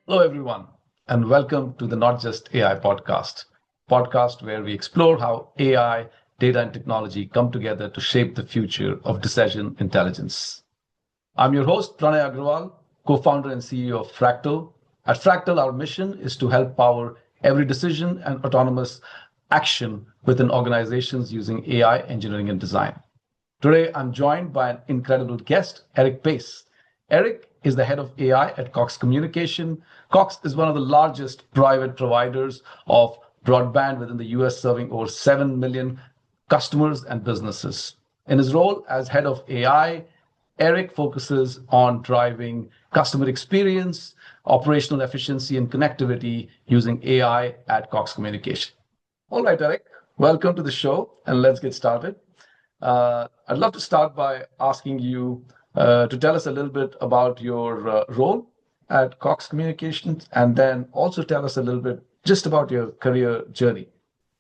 Hello, everyone, and welcome to the Not Just AI podcast where we explore how AI, data, and technology come together to shape the future of decision intelligence. I'm your host, Pranay Agrawal, co-founder and CEO of Fractal. At Fractal, our mission is to help power every decision and autonomous action within organizations using AI engineering and design. Today, I'm joined by an incredible guest, Eric Pace. Eric is the head of AI at Cox Communication. Cox is one of the largest private providers of broadband within the US, serving over 7 million customers and businesses. In his role as head of AI, Eric focuses on driving customer experience, operational efficiency, and connectivity using AI at Cox Communication. All right, Eric, welcome to the show, and let's get started. I'd love to start by asking you to tell us a little bit about your role at Cox Communications, and then also tell us a little bit just about your career journey.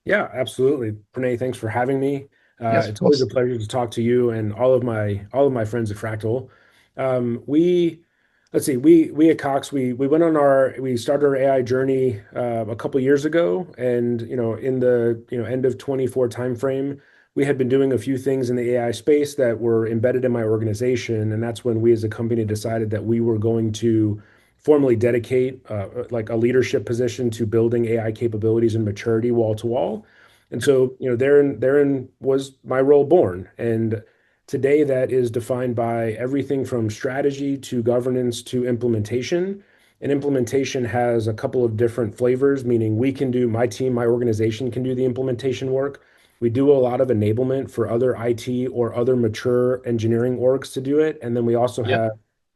Yeah, absolutely. Pranay, thanks for having me. Yes, of It's always a course. pleasure to talk to you and all of my friends at Fractal. We let's see, we at Cox we started our AI journey a couple years ago, and in the end of 24 timeframe, we had been doing a few things in the AI space that were embedded in my organization, and that's when we as a company decided that we were going to formally dedicate like a leadership position to building AI capabilities and maturity wall to wall. And so, therein was my role born. And today that is defined by everything from strategy to governance to implementation. And implementation has a couple of different flavors, meaning my team, my organization can do the implementation work. We do a lot of enablement for other IT or other mature engineering orgs to do it. And then we also Yep. have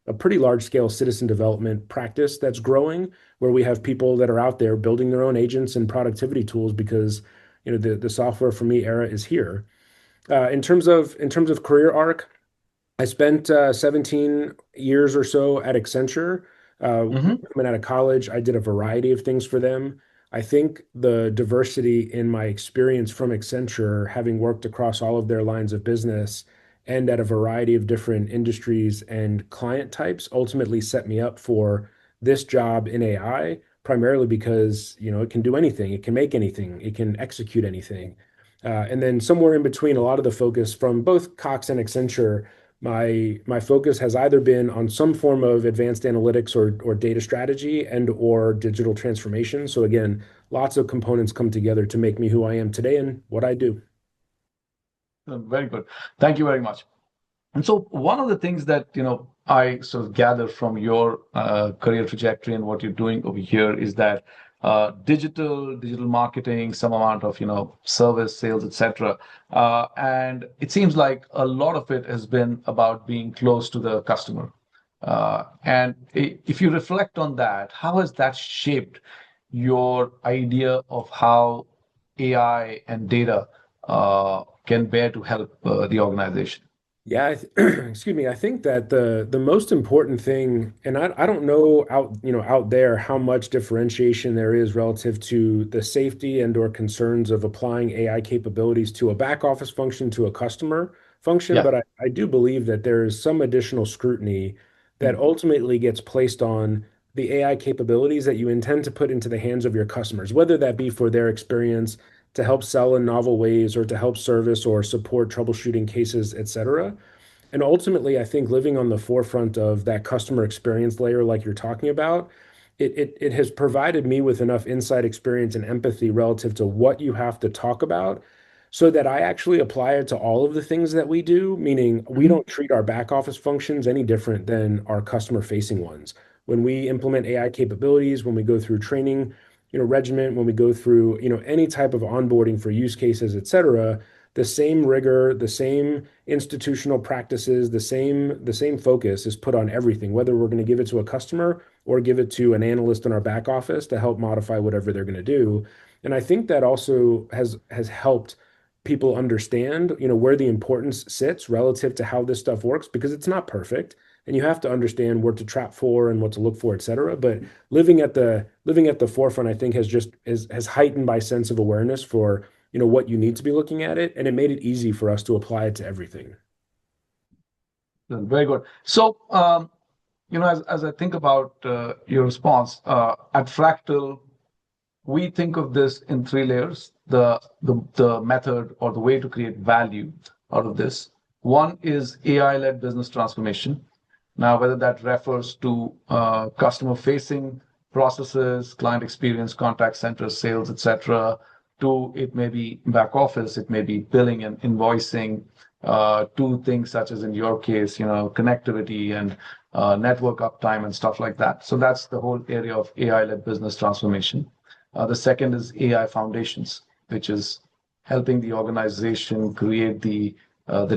a pretty large scale citizen development practice that's growing, where we have people that are out there building their own agents and productivity tools because the software for me era is here. In terms of career arc, I spent 17 years or so at Accenture. Hmm. Coming out of college, I did a variety of things for them. I think the diversity in my experience from Accenture, having worked across all of their lines of business and at a variety of different industries and client types, ultimately set me up for this job in AI, primarily because it can do anything, it can make anything, it can execute anything. And then somewhere in between, a lot of the focus from both Cox and Accenture, my focus has either been on some form of advanced analytics or data strategy and or digital transformation. So again, lots of components come together to make me who I am today and what I do. Very good. Thank you very much. And so one of the things that I sort of gather from your career trajectory and what you're doing over here is that digital marketing, some amount of service, sales, etc. And it seems like a lot of it has been about being close to the customer. If you reflect on that, how has that shaped your idea of how AI and data can bear to help the organization? Yeah, excuse me. I think that the most important thing, and I don't know out there how much differentiation there is relative to the safety and or concerns of applying AI capabilities to a back office function to a customer function, Yeah. but I do believe that there is some additional scrutiny that Mm. ultimately gets placed on the AI capabilities that you intend to put into the hands of your customers, whether that be for their experience to help sell in novel ways or to help service or support troubleshooting cases, et cetera. And ultimately, I think living on the forefront of that customer experience layer, like you're talking about, it has provided me with enough insight, experience, and empathy relative to what you have to talk about so that I actually apply it to all of the things that we do, meaning we Mhm. don't treat our back office functions any different than our customer facing ones. When we implement AI capabilities, when we go through training, regimen, when we go through, any type of onboarding for use cases, et cetera, the same rigor, the same institutional practices, the same focus is put on everything, whether we're going to give it to a customer or give it to an analyst in our back office to help modify whatever they're going to do. And I think that also has helped people understand, where the importance sits relative to how this stuff works, because it's not perfect. And you have to understand what to trap for and what to look for, et cetera. But living at the forefront, I think, has heightened my sense of awareness for what you need to be looking at it, and it made it easy for us to apply it to everything. Very good. So, as I think about your response, at Fractal, we think of this in three layers, the method or the way to create value out of this. One is AI-led business transformation. Now, whether that refers to customer-facing processes, client experience, contact center, sales, etc., to it may be back office, it may be billing and invoicing, to things such as in your case, connectivity and network uptime and stuff like that. So that's the whole area of AI-led business transformation. The second is AI foundations, which is helping the organization create the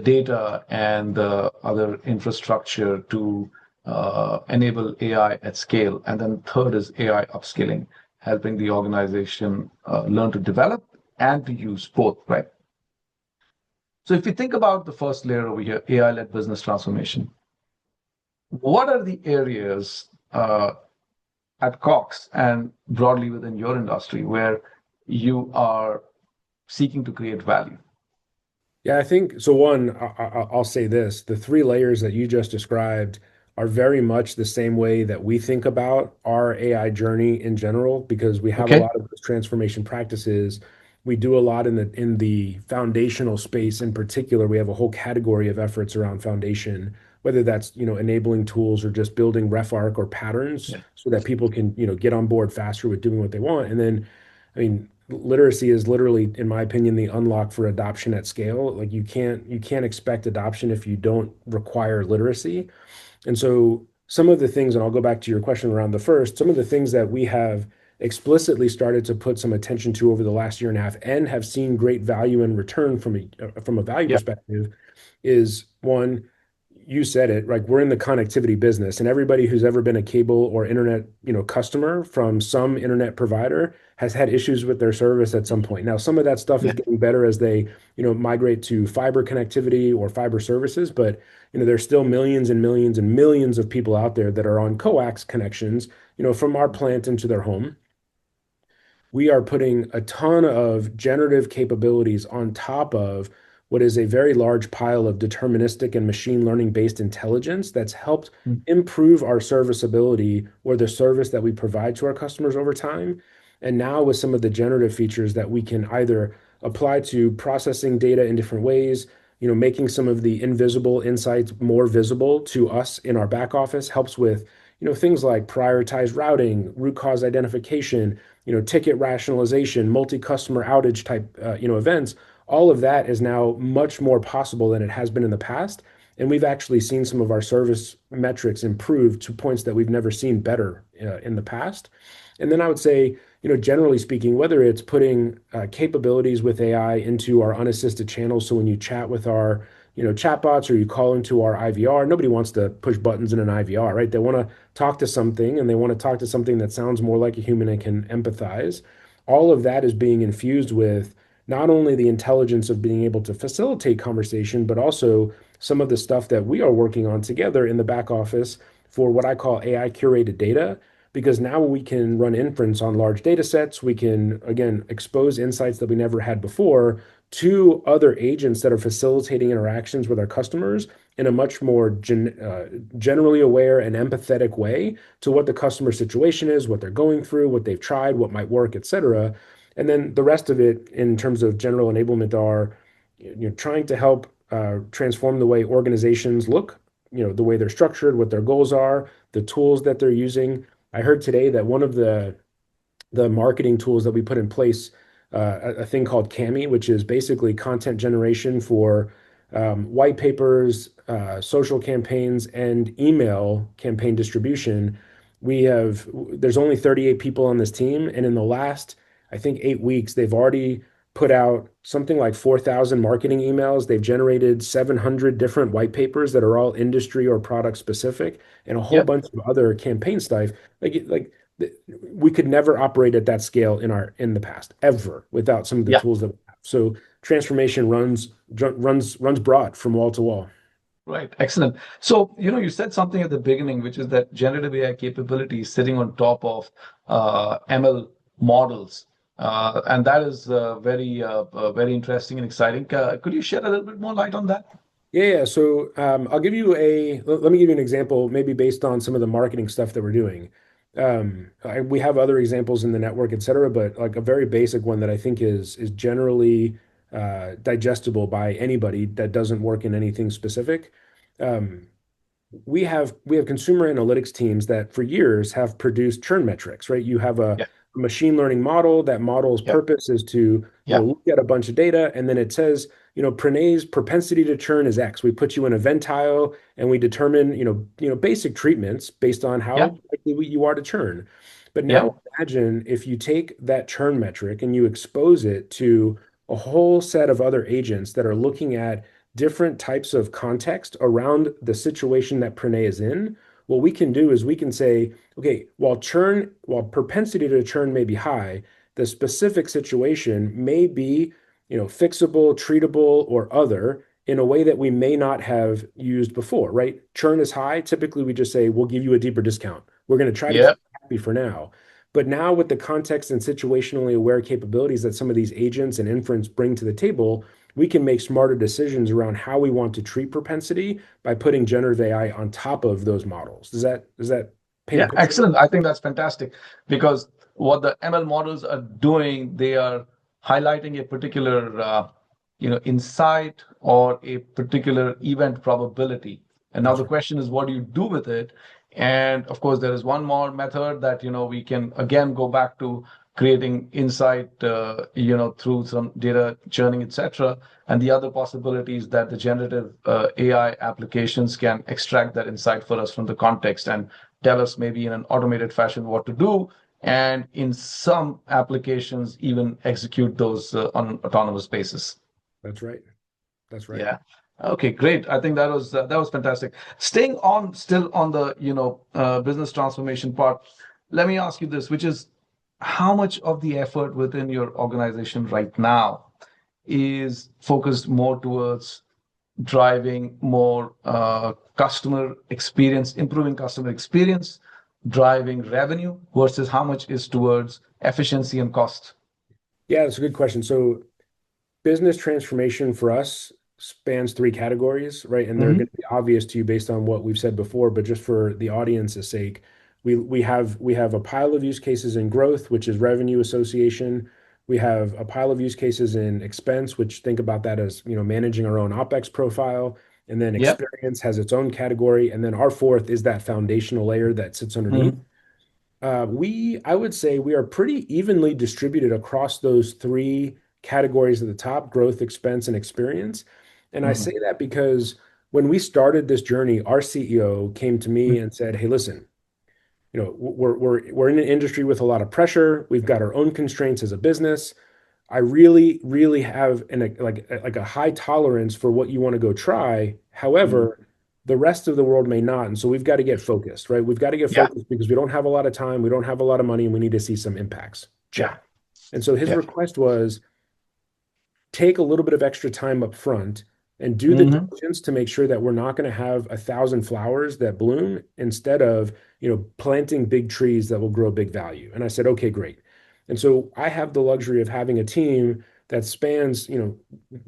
data and the other infrastructure to enable AI at scale. And then third is AI upskilling, helping the organization learn to develop and to use both, right? So if you think about the first layer over here, AI-led business transformation, what are the areas at Cox and broadly within your industry where you are seeking to create value? Yeah, I think so. One, I'll say this: the three layers that you just described are very much the same way that we think about our AI journey in general, because we have a Okay. lot of those transformation practices. We do a lot in the foundational space in particular. We have a whole category of efforts around foundation, whether that's, enabling tools or just building ref arc or patterns Yeah. so that people can, get on board faster with doing what they want. And then, I mean, literacy is literally, in my opinion, the unlock for adoption at scale. Like you can't expect adoption if you don't require literacy. And so some of the things, and I'll go back to your question around the first, some of the things that we have explicitly started to put some attention to over the last year and a half and have seen great value and return from a value Yeah. perspective is one, you said it, like we're in the connectivity business, and everybody who's ever been a cable or internet, customer from some internet provider has had issues with their service at some point. Now, some of that stuff is Yeah. getting better as they, migrate to fiber connectivity or fiber services, but there's still millions and millions and millions of people out there that are on coax connections, from our plant into their home. We are putting a ton of generative capabilities on top of what is a very large pile of deterministic and machine learning based intelligence that's helped Mm. improve our serviceability or the service that we provide to our customers over time. And now with some of the generative features that we can either apply to processing data in different ways, making some of the invisible insights more visible to us in our back office helps with, things like prioritized routing, root cause identification, ticket rationalization, multi-customer outage type, events. All of that is now much more possible than it has been in the past. And we've actually seen some of our service metrics improve to points that we've never seen better in the past. And then I would say, generally speaking, whether it's putting capabilities with AI into our unassisted channels, so when you chat with our, chatbots or you call into our IVR, nobody wants to push buttons in an IVR, right? They want to talk to something and they want to talk to something that sounds more like a human and can empathize. All of that is being infused with not only the intelligence of being able to facilitate conversation, but also some of the stuff that we are working on together in the back office for what I call AI curated data. Because now we can run inference on large data sets. We can, again, expose insights that we never had before to other agents that are facilitating interactions with our customers in a much more generally aware and empathetic way to what the customer situation is, what they're going through, what they've tried, what might work, et cetera. And then the rest of it in terms of general enablement are, trying to help transform the way organizations look, the way they're structured, what their goals are, the tools that they're using. I heard today that one of the marketing tools that we put in place, a thing called Cami, which is basically content generation for white papers, social campaigns, and email campaign distribution. There's only 38 people on this team, and in the last, I think, 8 weeks, they've already put out something like 4,000 marketing emails. They've generated 700 different white papers that are all industry or product specific, and a whole Yep. bunch of other campaign stuff. Like we could never operate at that scale in the past ever without some of the Yeah. tools that we have. So transformation runs broad from wall to wall. Right. Excellent. So, you said something at the beginning, which is that generative AI capability is sitting on top of ML models. And that is very interesting and exciting. Could you shed a little bit more light on that? Yeah. So let me give you an example, maybe based on some of the marketing stuff that we're doing. We have other examples in the network, et cetera, but like a very basic one that I think is generally digestible by anybody that doesn't work in anything specific. Um, we have consumer analytics teams that for years have produced churn metrics, right? You have a Yeah, machine learning model. That model's yeah, purpose is to, yeah, look at a bunch of data, and then it says, Pranay's propensity to churn is X. We put you in a ventile, and we determine, basic treatments based on yeah, how likely you are to churn. But yeah, now imagine if you take that churn metric and you expose it to a whole set of other agents that are looking at different types of context around the situation that Pranay is in. What we can do is we can say, okay, while propensity to churn may be high, the specific situation may be, fixable, treatable, or other in a way that we may not have used before, right? Churn is high. Typically, we just say, we'll give you a deeper discount. We're going to try to keep yeah. you happy for now. But now, with the context and situationally aware capabilities that some of these agents and inference bring to the table, we can make smarter decisions around how we want to treat propensity by putting generative AI on top of those models. Does that paint a Yeah, picture? excellent. I think that's fantastic because what the ML models are doing, they are highlighting a particular, insight or a particular event probability. And now That's the right. question is, what do you do with it? And of course, there is one more method that, we can again go back to creating insight, through some data churning, etc. And the other possibility is that the generative AI applications can extract that insight for us from the context and tell us maybe in an automated fashion what to do, and in some applications even execute those on autonomous basis. That's right. That's right. Yeah. Okay, great. I think that was fantastic. Staying on still on the business transformation part, let me ask you this, which is how much of the effort within your organization right now is focused more towards driving more customer experience, improving customer experience, driving revenue versus how much is towards efficiency and cost? Yeah, that's a good question. So business transformation for us spans three categories, right? And they're Hmm. going to be obvious to you based on what we've said before, but just for the audience's sake, we have a pile of use cases in growth, which is revenue association. We have a pile of use cases in expense, which think about that as, managing our own OpEx profile. And then Yep. experience has its own category. And then our fourth is that foundational layer that sits underneath. Hmm. I would say we are pretty evenly distributed across those three categories at the top: growth, expense, and experience. And I say Hmm. that because when we started this journey, our CEO came to me and said, "Hey, listen, we're in an industry with a lot of pressure. We've got our own constraints as a business. I really, really have like a high tolerance for what you want to go try. Hmm. However, the rest of the world may not. And so we've got to get focused, right? We've got to get Yeah. focused because we don't have a lot of time, we don't have a lot of money, and we need to see some impacts. Yeah. Check. And so his Yeah. request was take a little bit of extra time up front and do the Hmm. diligence to make sure that we're not going to have 1,000 flowers that bloom instead of, planting big trees that will grow big value. And I said, okay, great. And so I have the luxury of having a team that spans,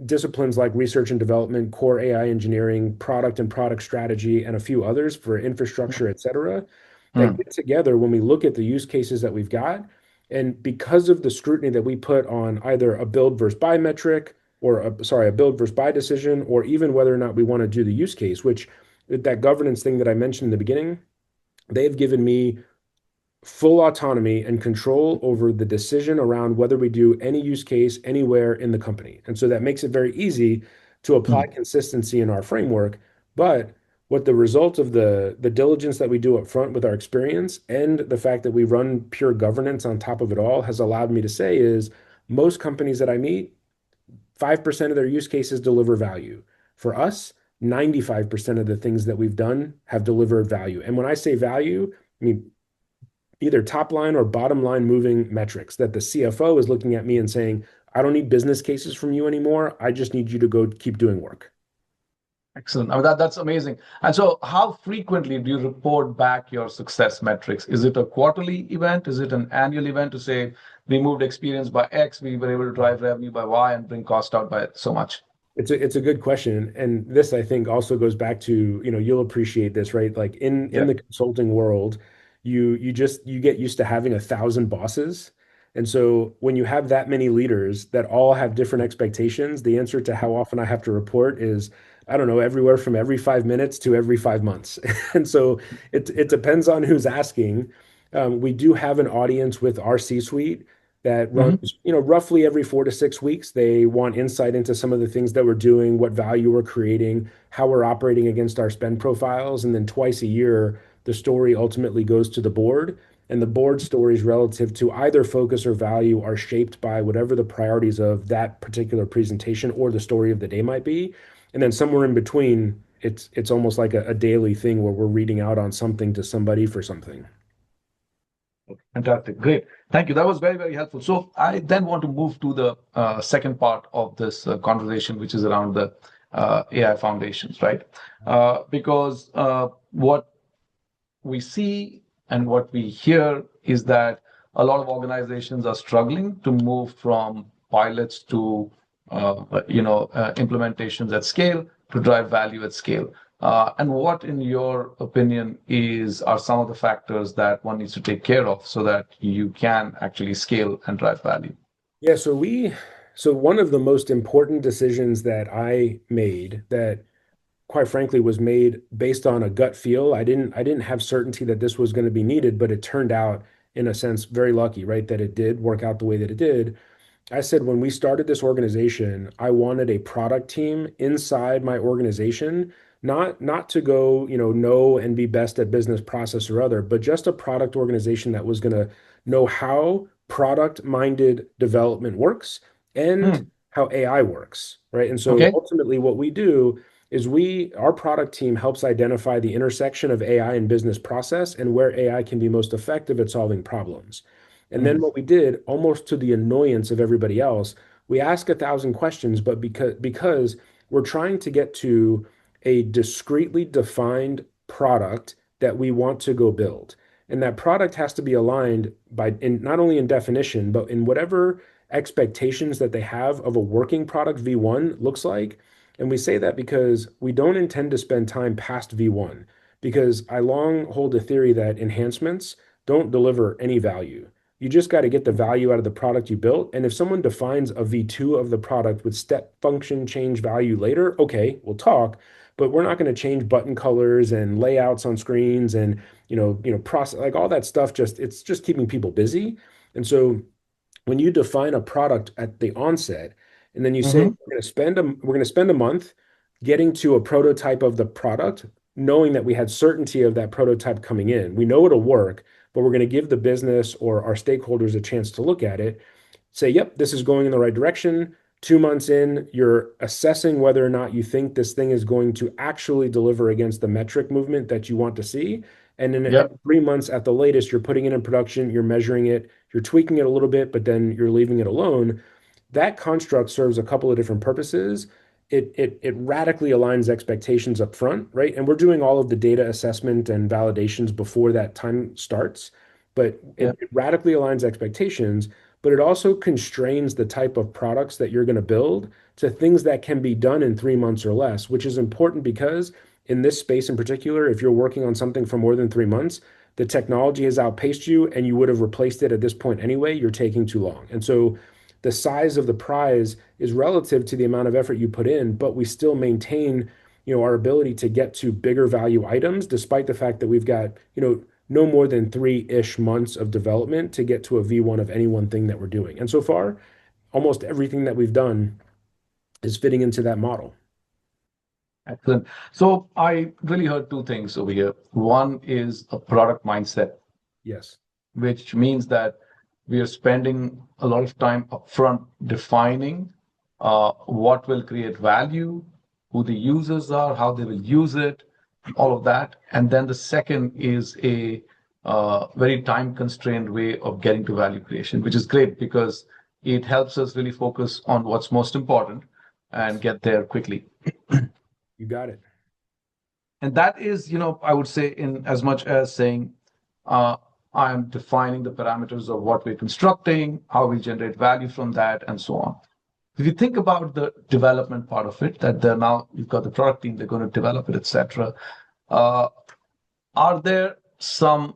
disciplines like research and development, core AI engineering, product and product strategy, and a few others for infrastructure, et cetera, that Hmm. get together when we look at the use cases that we've got. And because of the scrutiny that we put on either a build versus buy metric or a build versus buy decision, or even whether or not we want to do the use case, which that governance thing that I mentioned in the beginning, they've given me full autonomy and control over the decision around whether we do any use case anywhere in the company. And so that makes it very easy to apply Hmm. consistency in our framework. But what the result of the diligence that we do up front with our experience and the fact that we run pure governance on top of it all has allowed me to say is most companies that I meet, 5% of their use cases deliver value. For us, 95% of the things that we've done have delivered value. And when I say value, I mean either top line or bottom line moving metrics that the CFO is looking at me and saying, I don't need business cases from you anymore. I just need you to go keep doing work. Excellent. I mean, that's amazing. And so, how frequently do you report back your success metrics? Is it a quarterly event? Is it an annual event to say we moved experience by X, we were able to drive revenue by Y, and bring cost out by so much? It's a good question, and this I think also goes back to, you'll appreciate this, right? Like in Yeah. the consulting world, you get used to having 1,000 bosses, and so when you have that many leaders that all have different expectations, the answer to how often I have to report is, I don't know, everywhere from every 5 minutes to every 5 months, and so it depends on who's asking. We do have an audience with our C-suite that Hmm. runs, roughly every 4 to 6 weeks. They want insight into some of the things that we're doing, what value we're creating, how we're operating against our spend profiles. And then twice a year, the story ultimately goes to the board. And the board stories relative to either focus or value are shaped by whatever the priorities of that particular presentation or the story of the day might be. And then somewhere in between, it's almost like a daily thing where we're reading out on something to somebody for something. Fantastic. Great. Thank you. That was very, very helpful. So I then want to move to the second part of this conversation, which is around the AI foundations, right? Because what we see and what we hear is that a lot of organizations are struggling to move from pilots to implementations at scale to drive value at scale. And what, in your opinion, are some of the factors that one needs to take care of so that you can actually scale and drive value? Yeah, so one of the most important decisions that I made that quite frankly was made based on a gut feel. I didn't have certainty that this was going to be needed, but it turned out in a sense very lucky, right? That it did work out the way that it did. I said when we started this organization, I wanted a product team inside my organization, not to go, know and be best at business process or other, but just a product organization that was going to know how product-minded development works and Hmm. how AI works, right? And so Okay. ultimately what we do is our product team helps identify the intersection of AI and business process and where AI can be most effective at solving problems. And then Hmm. what we did, almost to the annoyance of everybody else, we ask 1,000 questions, but because we're trying to get to a discretely defined product that we want to go build. And that product has to be aligned not only in definition, but in whatever expectations that they have of a working product V1 looks like. And we say that because we don't intend to spend time past V1, because I long hold a theory that enhancements don't deliver any value. You just got to get the value out of the product you built. And if someone defines a V2 of the product with step function change value later, okay, we'll talk, but we're not going to change button colors and layouts on screens and process like all that stuff. It's just keeping people busy. And so when you define a product at the onset, and then you say Hmm. we're going to spend a month getting to a prototype of the product, knowing that we had certainty of that prototype coming in. We know it'll work, but we're going to give the business or our stakeholders a chance to look at it, say, yep, this is going in the right direction. 2 months in, you're assessing whether or not you think this thing is going to actually deliver against the metric movement that you want to see. And then at Yep. 3 months at the latest, you're putting it in production, you're measuring it, you're tweaking it a little bit, but then you're leaving it alone. That construct serves a couple of different purposes. It radically aligns expectations up front, right? And we're doing all of the data assessment and validations before that time starts, but Yeah. it radically aligns expectations, but it also constrains the type of products that you're going to build to things that can be done in 3 months or less, which is important because in this space in particular, if you're working on something for more than 3 months, the technology has outpaced you and you would have replaced it at this point anyway, you're taking too long. And so the size of the prize is relative to the amount of effort you put in, but we still maintain, our ability to get to bigger value items, despite the fact that we've got, no more than 3-ish months of development to get to a V1 of any one thing that we're doing. And so far, almost everything that we've done is fitting into that model. Excellent. So I really heard two things over here. One is a product mindset, Yes, which means that we are spending a lot of time upfront defining what will create value, who the users are, how they will use it, all of that. And then the second is a very time constrained way of getting to value creation, which is great because it helps us really focus on what's most important and get there quickly. you got it. And that is, I would say, in as much as saying, uh, I'm defining the parameters of what we're constructing, how we generate value from that, and so on. if you think about the development part of it, that they're now you've got the product team, they're going to develop it, etc. Uh, are there some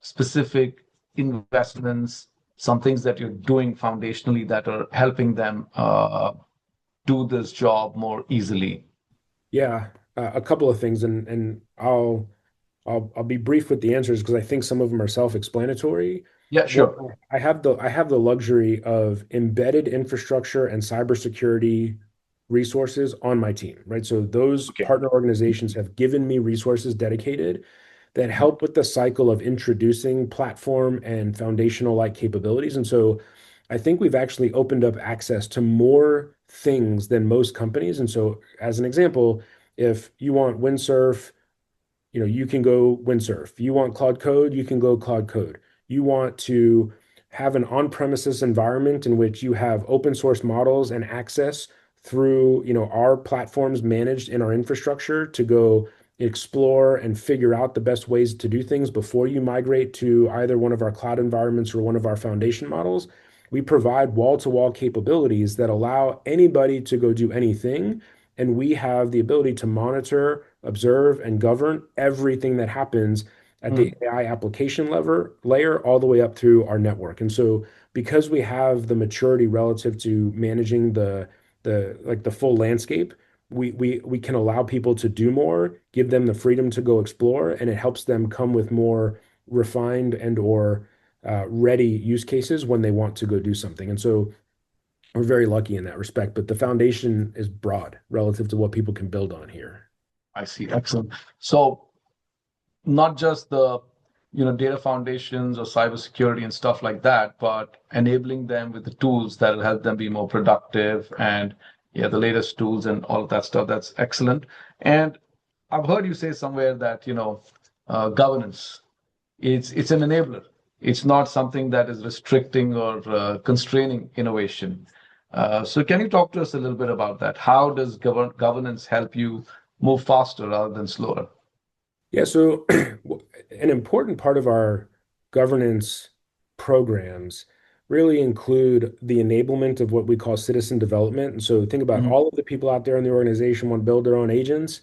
specific investments, some things that you're doing foundationally that are helping them do this job more easily? Yeah, a couple of things, and I'll be brief with the answers because I think some of them are self-explanatory. Yeah, One, sure. I have the luxury of embedded infrastructure and cybersecurity resources on my team, right? So those Okay. partner organizations have given me resources dedicated that help with the cycle of introducing platform and foundational like capabilities. And so I think we've actually opened up access to more things than most companies. And so, as an example, if you want windsurf, you can go windsurf. You want Cloud Code, you can go Cloud Code. You want to have an on-premises environment in which you have open source models and access through, our platforms managed in our infrastructure to go explore and figure out the best ways to do things before you migrate to either one of our cloud environments or one of our foundation models. We provide wall-to-wall capabilities that allow anybody to go do anything, and we have the ability to monitor, observe, and govern everything that happens at the Mm, AI application layer all the way up through our network. And so because we have the maturity relative to managing the full landscape, we can allow people to do more, give them the freedom to go explore, and it helps them come with more refined and or ready use cases when they want to go do something. And so we're very lucky in that respect, but the foundation is broad relative to what people can build on here. I see. Excellent. So not just the data foundations or cybersecurity and stuff like that, but enabling them with the tools that will help them be more productive and yeah, the latest tools and all of that stuff. That's excellent. And I've heard you say somewhere that governance it's an enabler. It's not something that is restricting or constraining innovation. So can you talk to us a little bit about that? How does governance help you move faster rather than slower? Yeah, so an important part of our governance programs really include the enablement of what we call citizen development. And so think about Mhm. all of the people out there in the organization want to build their own agents.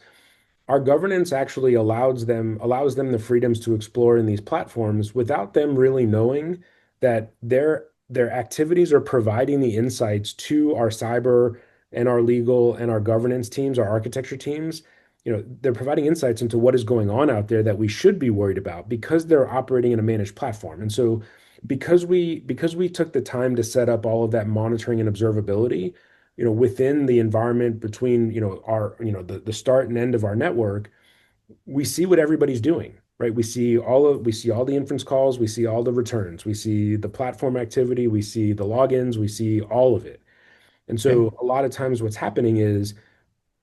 Our governance actually allows them the freedoms to explore in these platforms without them really knowing that their activities are providing the insights to our cyber and our legal and our governance teams, our architecture teams. They're providing insights into what is going on out there that we should be worried about because they're operating in a managed platform. And so because we took the time to set up all of that monitoring and observability, within the environment between, the start and end of our network, we see what everybody's doing, right? We see all the inference calls, we see all the returns, we see the platform activity, we see the logins, we see all of it. And Okay. so a lot of times what's happening is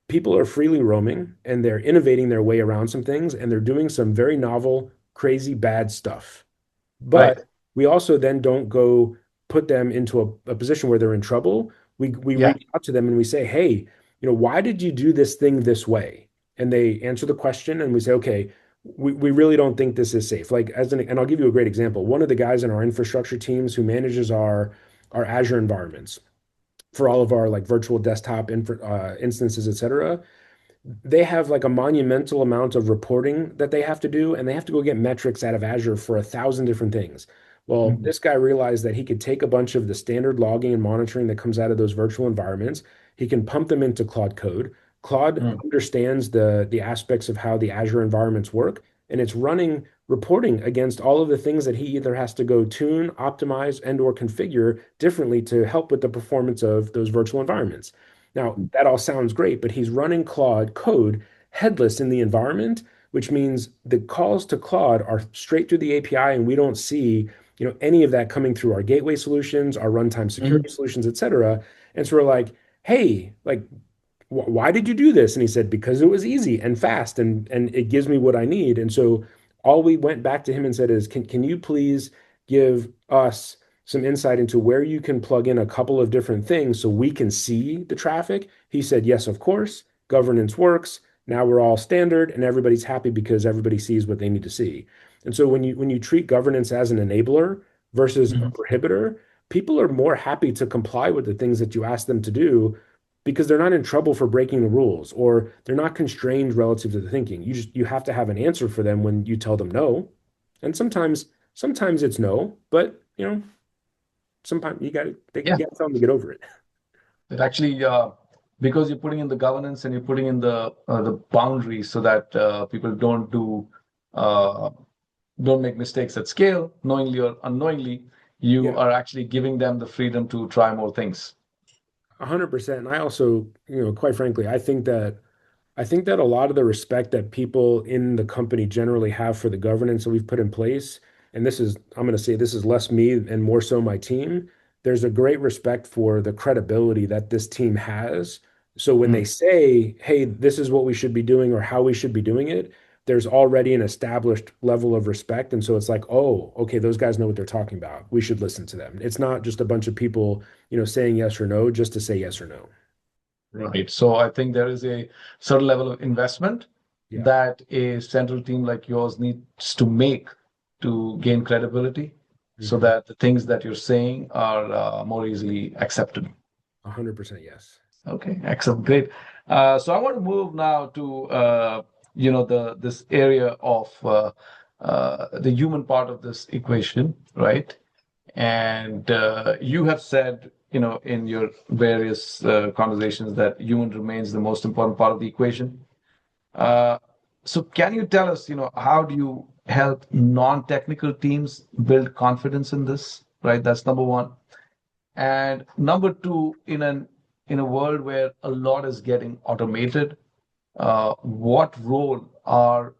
people are freely roaming and they're innovating their way around some things and they're doing some very novel, crazy, bad stuff. Right. But we also then don't go put them into a position where they're in trouble. We Yeah. reach out to them and we say, hey, why did you do this thing this way? And they answer the question and we say, okay, we really don't think this is safe. And I'll give you a great example. One of the guys in our infrastructure teams who manages our Azure environments for all of our like virtual desktop instances, et cetera, they have like a monumental amount of reporting that they have to do, and they have to go get metrics out of Azure for 1,000 different things. Well, Mhm. this guy realized that he could take a bunch of the standard logging and monitoring that comes out of those virtual environments. He can pump them into Claude Code. Claude Mm. understands the aspects of how the Azure environments work, and it's running reporting against all of the things that he either has to go tune, optimize, and or configure differently to help with the performance of those virtual environments. Now, that all sounds great, but he's running Claude code headless in the environment, which means the calls to Claude are straight through the API, and we don't see, any of that coming through our gateway solutions, our runtime Mhm. security solutions, et cetera. And so we're like, hey, like, why did you do this? And he said, because it was easy and fast and it gives me what I need. And so all we went back to him and said is, can you please give us some insight into where you can plug in a couple of different things so we can see the traffic? He said, yes, of course. Governance works. Now we're all standard and everybody's happy because everybody sees what they need to see. And so when you treat governance as an enabler versus a Mhm. prohibitor, people are more happy to comply with the things that you ask them to do because they're not in trouble for breaking the rules or they're not constrained relative to the thinking. You have to have an answer for them when you tell them no. And sometimes it's no, but sometimes Yeah, you got to tell them to get over it. it actually because you're putting in the governance and you're putting in the boundaries so that people uh, don't make mistakes at scale, knowingly or unknowingly. You Yeah, are actually giving them the freedom to try more things. 100%. And I also, quite frankly, I think that a lot of the respect that people in the company generally have for the governance that we've put in place, and I'm going to say this is less me and more so my team, there's a great respect for the credibility that this team has. So when they Mm. say, hey, this is what we should be doing or how we should be doing it, there's already an established level of respect. And so it's like, oh, okay, those guys know what they're talking about. We should listen to them. It's not just a bunch of people, saying yes or no just to say yes or no. Right. So I think there is a certain level of investment Yeah. that a central team like yours needs to make to gain credibility so Mhm. that the things that you're saying are more easily accepted. 100% yes. Okay, excellent, great. So I want to move now to the this area of the human part of this equation, right? And you have said, in your various conversations that human remains the most important part of the equation. Uh, so can you tell us, how do you help non-technical teams build confidence in this, right? That's number one. And number two, in a world where a lot is getting automated, what role are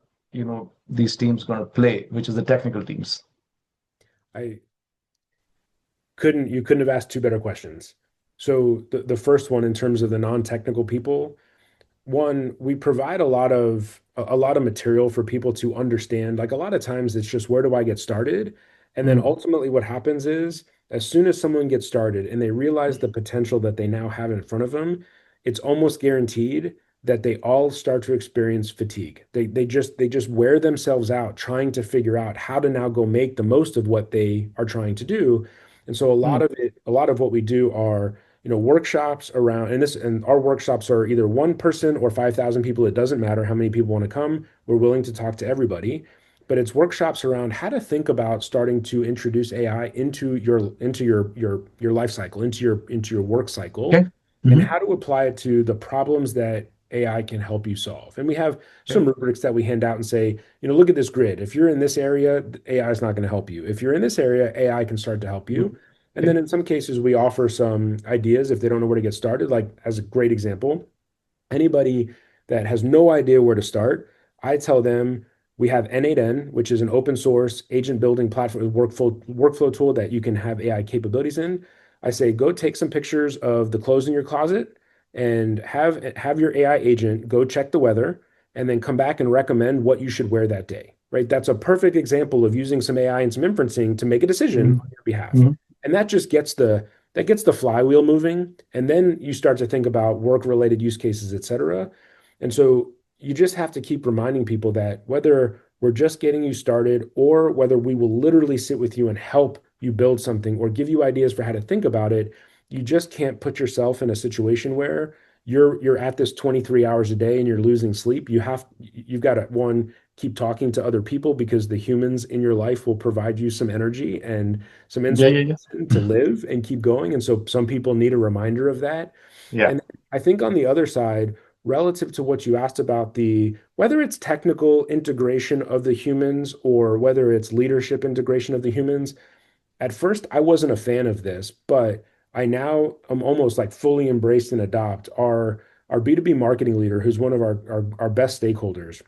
these teams going to play, which is the technical teams? I couldn't have asked two better questions. So the first one in terms of the non-technical people, one, we provide a lot of material for people to understand. Like a lot of times it's just where do I get started? And then Mm. ultimately what happens is as soon as someone gets started and they realize the potential that they now have in front of them, it's almost guaranteed that they all start to experience fatigue. They just wear themselves out trying to figure out how to now go make the most of what they are trying to do. And so Mm. a lot of what we do are workshops around, and our workshops are either one person or 5,000 people. It doesn't matter how many people want to come. We're willing to talk to everybody, but it's workshops around how to think about starting to introduce AI into your life cycle, into your work cycle, Okay. and Hmm. how to apply it to the problems that AI can help you solve. And we have Okay. some rubrics that we hand out and say, look at this grid. If you're in this area, AI is not going to help you. If you're in this area, AI can start to help you. And then Okay. in some cases, we offer some ideas if they don't know where to get started. Like, as a great example, anybody that has no idea where to start, I tell them we have N8N, which is an open source agent building platform workflow tool that you can have AI capabilities in. I say, go take some pictures of the clothes in your closet and have your AI agent go check the weather and then come back and recommend what you should wear that day. Right? That's a perfect example of using some AI and some inferencing to make a decision on your behalf. Hmm. And that gets the flywheel moving. And then you start to think about work-related use cases, et cetera. And so you just have to keep reminding people that whether we're just getting you started or whether we will literally sit with you and help you build something or give you ideas for how to think about it, you just can't put yourself in a situation where you're at this 23 hours a day and you're losing sleep. You've got to, one, keep talking to other people because the humans in your life will provide you some energy and some Yeah, yeah, yeah. inspiration to live and keep going. And so some people need a reminder of that. Yeah. And I think on the other side, relative to what you asked about the whether it's technical integration of the humans or whether it's leadership integration of the humans, at first I wasn't a fan of this, but I now am almost like fully embraced and adopt our B2B marketing leader, who's one of our best stakeholders.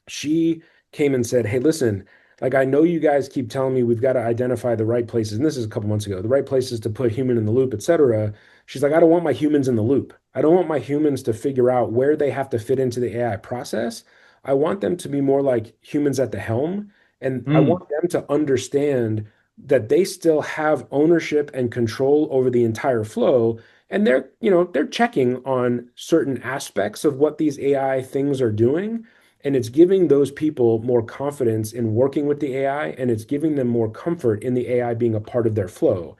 She came and said, "Hey, listen, like I know you guys keep telling me we've got to identify the right places, and this is a couple months ago, the right places to put human in the loop, et cetera." She's like, "I don't want my humans in the loop. I don't want my humans to figure out where they have to fit into the AI process. I want them to be more like humans at the helm, and I Mm. want them to understand that they still have ownership and control over the entire flow." And they're checking on certain aspects of what these AI things are doing, and it's giving those people more confidence in working with the AI, and it's giving them more comfort in the AI being a part of their flow.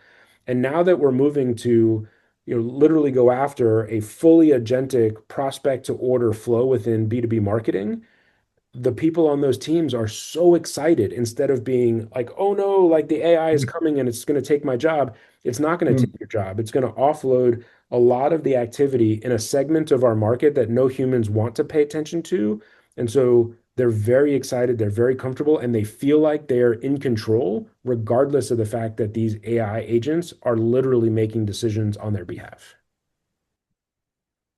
And now that we're moving to, literally go after a fully agentic prospect to order flow within B2B marketing, the people on those teams are so excited instead of being like, oh no, like the AI is coming and it's going to take my job. It's not going to Mm. take your job. It's going to offload a lot of the activity in a segment of our market that no humans want to pay attention to. And so they're very excited, they're very comfortable, and they feel like they're in control, regardless of the fact that these AI agents are literally making decisions on their behalf.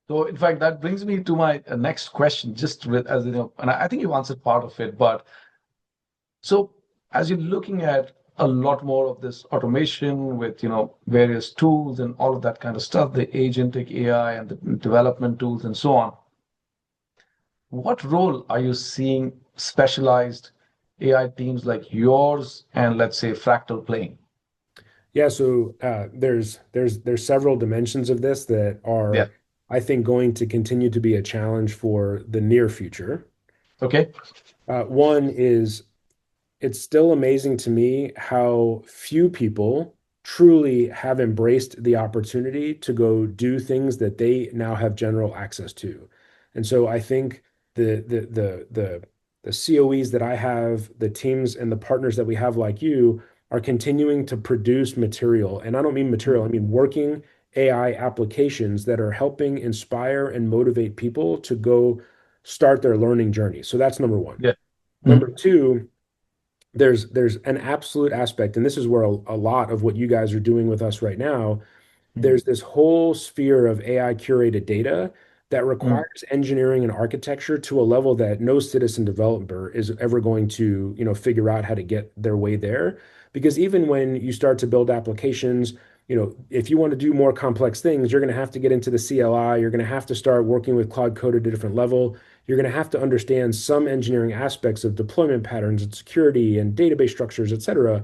So, in fact, that brings me to my next question, just with, as you know, and I think you answered part of it, but so as you're looking at a lot more of this automation with, various tools and all of that kind of stuff, the agentic AI and the development tools and so on, what role are you seeing specialized AI teams like yours and let's say Fractal playing? Yeah, so there's several dimensions of this that Yeah. are, I think, going to continue to be a challenge for the near future. Okay. One is, it's still amazing to me how few people truly have embraced the opportunity to go do things that they now have general access to. And so I think the COEs that I have, the teams and the partners that we have like you are continuing to produce material. And I don't mean material, I mean working AI applications that are helping inspire and motivate people to go start their learning journey. So that's number one. Yeah. Number two, there's an absolute aspect, and this is where a lot of what you guys are doing with us right now, there's this whole sphere of AI curated data that Mm-hmm. requires engineering and architecture to a level that no citizen developer is ever going to, figure out how to get their way there. Because even when you start to build applications, if you want to do more complex things, you're going to have to get into the CLI. You're going to have to start working with Cloud Code at a different level. You're going to have to understand some engineering aspects of deployment patterns and security and database structures, et cetera.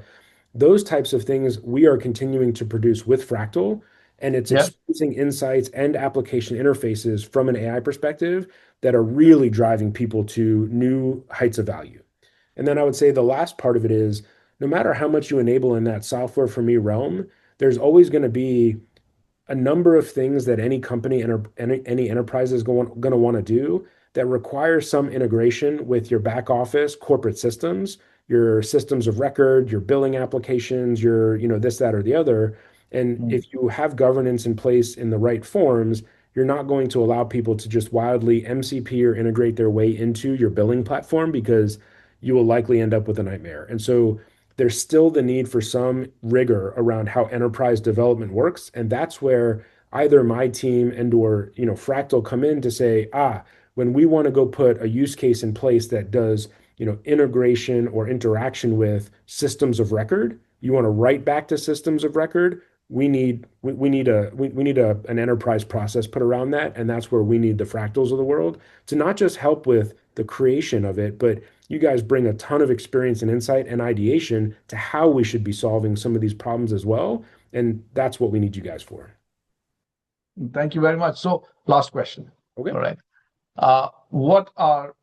Those types of things we are continuing to produce with Fractal, and it's Yeah. exposing insights and application interfaces from an AI perspective that are really driving people to new heights of value. And then I would say the last part of it is, no matter how much you enable in that software for me realm, there's always going to be a number of things that any company and any enterprise is going to want to do that require some integration with your back office corporate systems, your systems of record, your billing applications, your, this, that, or the other. And Mm. if you have governance in place in the right forms, you're not going to allow people to just wildly MCP or integrate their way into your billing platform, because you will likely end up with a nightmare. And so there's still the need for some rigor around how enterprise development works. And that's where either my team and or, Fractal come in to say, when we want to go put a use case in place that does, integration or interaction with systems of record, you want to write back to systems of record, we need an enterprise process put around that. And that's where we need the Fractals of the world to not just help with the creation of it, but you guys bring a ton of experience and insight and ideation to how we should be solving some of these problems as well. And that's what we need you guys for. Thank you very much. So, last question. Okay. All right. What are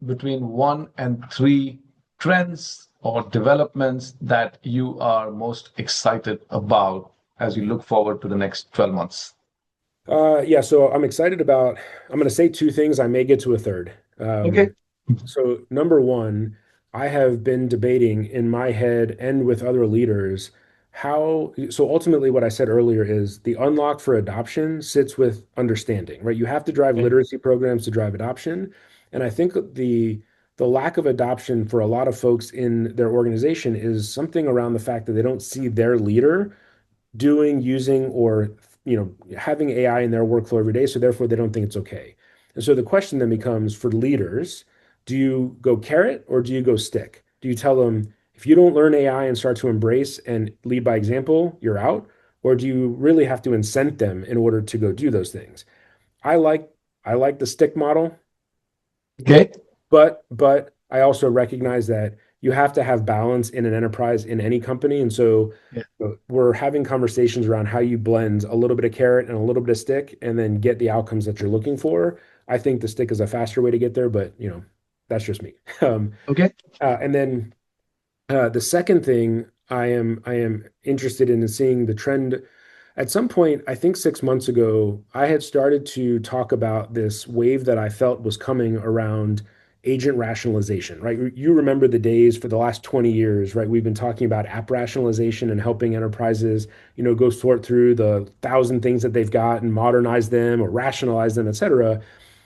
between one and three trends or developments that you are most excited about as you look forward to the next 12 months? Yeah, so I'm going to say two things. I may get to a third. Okay. So, number one, I have been debating in my head and with other leaders so ultimately, what I said earlier is the unlock for adoption sits with understanding, right? You have to drive Okay. literacy programs to drive adoption. And I think the lack of adoption for a lot of folks in their organization is something around the fact that they don't see their leader doing, using, or having AI in their workflow every day, so therefore they don't think it's okay. And so the question then becomes, for leaders, do you go carrot or do you go stick? Do you tell them, if you don't learn AI and start to embrace and lead by example, you're out? Or do you really have to incent them in order to go do those things? I like I like the stick model. Okay. But I also recognize that you have to have balance in an enterprise in any company. And so Yeah. we're having conversations around how you blend a little bit of carrot and a little bit of stick and then get the outcomes that you're looking for. I think the stick is a faster way to get there, but that's just me. Okay. And then the second thing I am interested in seeing the trend. At some point, I think 6 months ago, I had started to talk about this wave that I felt was coming around agent rationalization, right? You remember the days for the last 20 years, right? We've been talking about app rationalization and helping enterprises, go sort through the 1,000 things that they've got and modernize them or rationalize them, et cetera.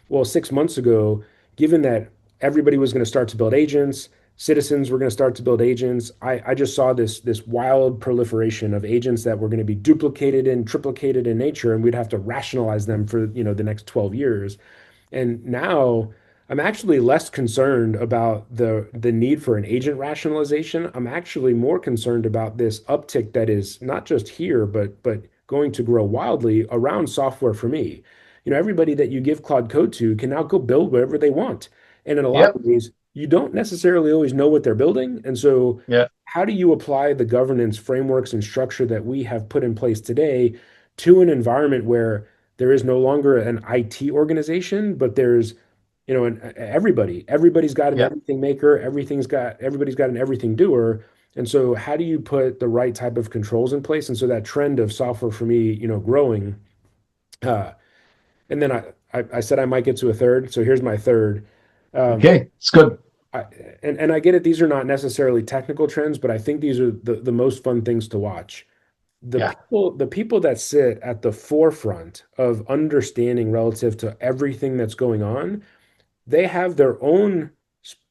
Well, 6 months ago, given that everybody was going to start to build agents, citizens were going to start to build agents, I just saw this wild proliferation of agents that were going to be duplicated and triplicated in nature, and we'd have to rationalize them for, the next 12 years. And now I'm actually less concerned about the need for an agent rationalization. I'm actually more concerned about this uptick that is not just here, but going to grow wildly around software for me. Everybody that you give Claude Code to can now go build whatever they want. And in a lot Yep. of ways, you don't necessarily always know what they're building. And so, Yeah. how do you apply the governance frameworks and structure that we have put in place today to an environment where there is no longer an IT organization, but there's, everybody's got an Yeah. everything maker, everybody's got an everything doer. And so how do you put the right type of controls in place? And so that trend of software for me, growing. Uh, and then I said I might get to a third. So here's my third. Um, Okay. It's good. I, and I get it. These are not necessarily technical trends, but I think these are the most fun things to watch. Yeah. The people that sit at the forefront of understanding relative to everything that's going on, they have their own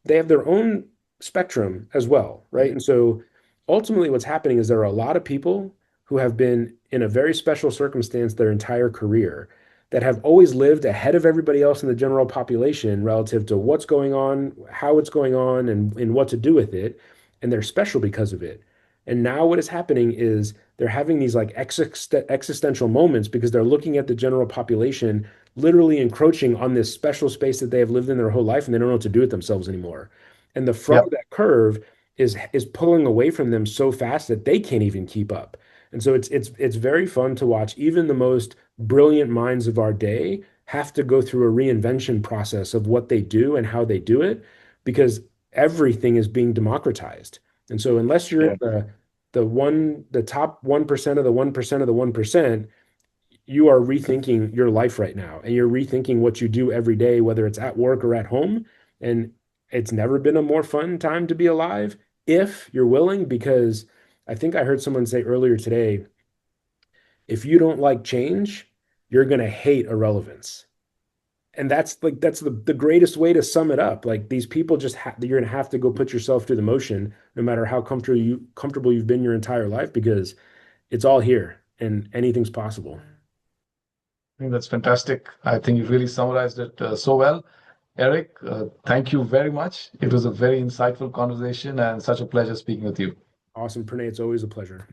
they have their own spectrum as well, right? And so ultimately what's happening is there are a lot of people who have been in a very special circumstance their entire career that have always lived ahead of everybody else in the general population relative to what's going on, how it's going on, and what to do with it. And they're special because of it. And now what is happening is they're having these like existential moments because they're looking at the general population literally encroaching on this special space that they have lived in their whole life and they don't know what to do with themselves anymore. And the front of Yep. that curve is pulling away from them so fast that they can't even keep up. And so it's very fun to watch. Even the most brilliant minds of our day have to go through a reinvention process of what they do and how they do it because everything is being democratized. And so unless you're Yeah. in the top 1% of the 1% of the 1%, you are rethinking your life right now and you're rethinking what you do every day, whether it's at work or at home. And it's never been a more fun time to be alive if you're willing, because I think I heard someone say earlier today, if you don't like change, you're going to hate irrelevance. And that's the greatest way to sum it up. Like these people you're going to have to go put yourself through the motion, no matter how comfortable you've been your entire life, because it's all here and anything's possible. I think that's fantastic. I think you really summarized it so well. Eric, thank you very much. It was a very insightful conversation and such a pleasure speaking with you. Awesome, Pranay. It's always a pleasure.